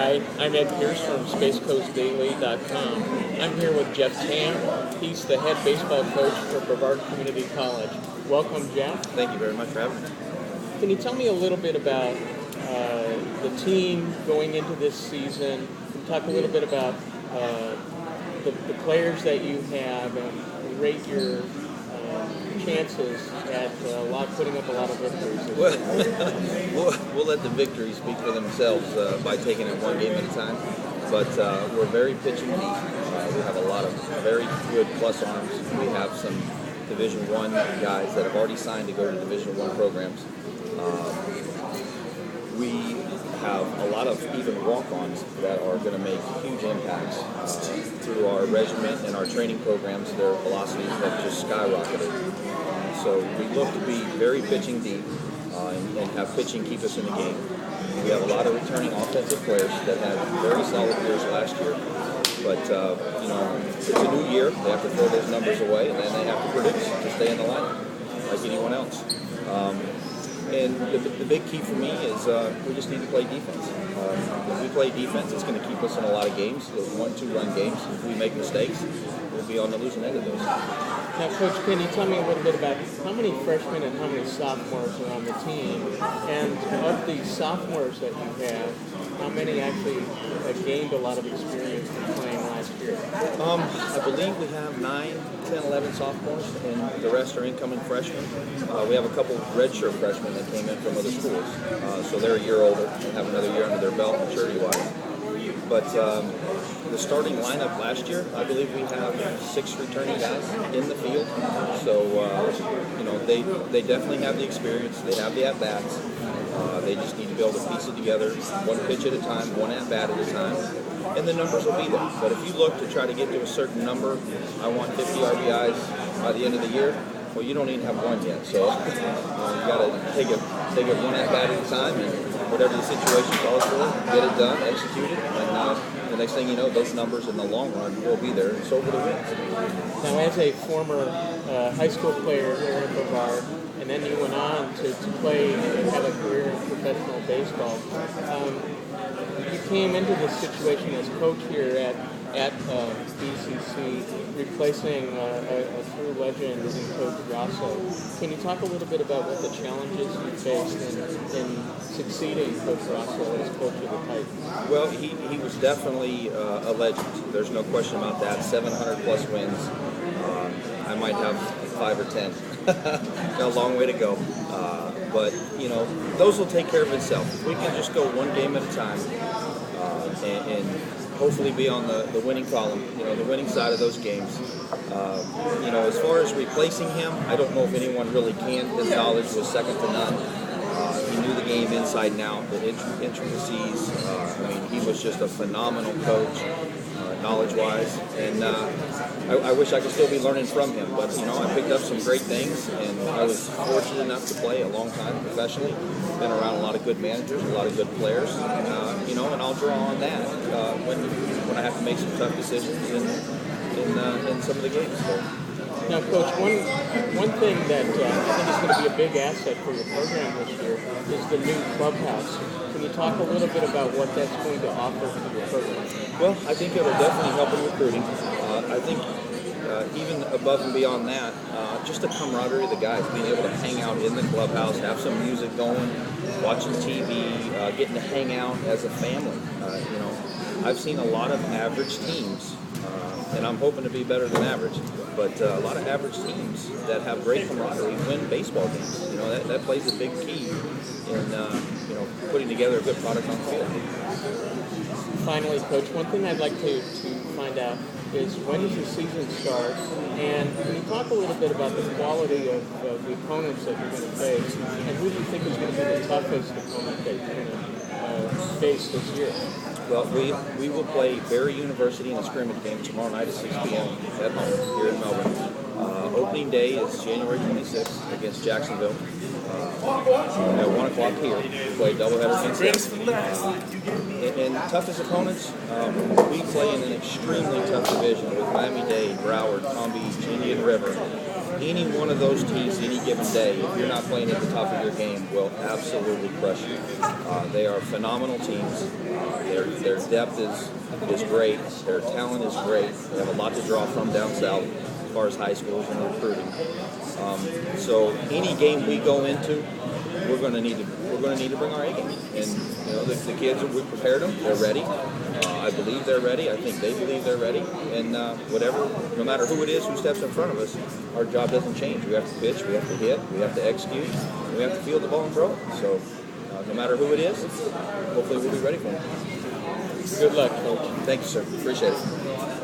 Hi, I'm Ed Pierce from SpaceCoastDaily.com. I'm here with Jeff Tam. He's the head baseball coach for Brevard Community College. Welcome, Jeff. Thank you very much for having me. Can you tell me a little bit about the team going into this season? Can you talk a little bit about the players that you have and rate your chances at putting up a lot of victories? We'll let the victories speak for themselves by taking it one game at a time. But we're very pitching deep. We have a lot of very good plus arms. We have some Division I guys that have already signed to go to Division I programs. We have a lot of even walk-ons that are going to make huge impacts through our regiment and our training programs. Their velocities have just skyrocketed. So we look to be very pitching deep and have pitching keep us in the game. We have a lot of returning offensive players that had very solid years last year. But, it's a new year. They have to throw those numbers away, and then they have to produce to stay in the lineup like anyone else. And the big key for me is we just need to play defense. If we play defense, it's going to keep us in a lot of games, those 1-2 run games. If we make mistakes, we'll be on the losing end of those. Now, Coach, can you tell me a little bit about how many freshmen and how many sophomores are on the team? And of the sophomores that you have, how many actually gained a lot of experience from playing last year? I believe we have 9, 10, 11 sophomores, and the rest are incoming freshmen. We have a couple redshirt freshmen that came in from other schools, so they're a year older and have another year under their belt maturity-wise. But the starting lineup last year, I believe we have 6 returning guys in the field. So, they definitely have the experience. They have the at-bats. They just need to be able to piece it together, one pitch at a time, one at-bat at a time, and the numbers will be there. But if you look to try to get to a certain number, I want 50 RBIs by the end of the year, well, you don't even have one yet. So you got to take it one at-bat at a time, and whatever the situation calls for, get it done, execute it, and the next thing you know, those numbers in the long run will be there, and so will the wins. Now, as a former high school player here in Brevard, and then you went on to play and have a career in professional baseball, you came into this situation as coach here at BCC, replacing a true legend in Coach Rosso. Can you talk a little bit about what the challenges you faced in succeeding Coach Rosso as coach of the Titans? Well, he was definitely a legend. There's no question about that. 700-plus wins. I might have 5 or 10. Got a long way to go. But, those will take care of itself. If we can just go one game at a time and hopefully be on the winning column, the winning side of those games. As far as replacing him, I don't know if anyone really can. His knowledge was second to none. He knew the game inside and out, the intricacies. He was just a phenomenal coach, knowledge-wise. And I wish I could still be learning from him. But, I picked up some great things, and I was fortunate enough to play a long time professionally. Been around a lot of good managers, a lot of good players, and I'll draw on that when I have to make some tough decisions in some of the games. So. Now, Coach, one thing that I think is going to be a big asset for your program this year is the new clubhouse. Can you talk a little bit about what that's going to offer to your program? Well, I think it'll definitely help in recruiting. I think even above and beyond that, just the camaraderie of the guys, being able to hang out in the clubhouse, have some music going, watching TV, getting to hang out as a family. I've seen a lot of average teams, and I'm hoping to be better than average, but a lot of average teams that have great camaraderie win baseball games. That plays a big key in putting together a good product on the field. Finally, Coach, one thing I'd like to find out is when does the season start, and can you talk a little bit about the quality of the opponents that you're going to face, and who do you think is going to be the toughest opponent that you're going to face this year? Well, we will play Berry University in a scrimmage game tomorrow night at 6 p.m. at home here in Melbourne. Opening day is January 26th against Jacksonville. At 1 o'clock here, we play doubleheader against them. And toughest opponents, we play in an extremely tough division with Miami-Dade, Broward, Palm Beach, Indian River. any one of those teams any given day, if you're not playing at the top of your game, will absolutely crush you. They are phenomenal teams. Their depth is great. Their talent is great. They have a lot to draw from down south as far as high schools and recruiting. So any game we go into, we're going to need to bring our A game. And you know, the kids, we prepared them. They're ready. I believe they're ready. I think they believe they're ready. And no matter who it is who steps in front of us, our job doesn't change. We have to pitch, we have to hit, we have to execute, and we have to field the ball and throw it. So no matter who it is, hopefully we'll be ready for them. Good luck, Coach. Thank you, sir. Appreciate it.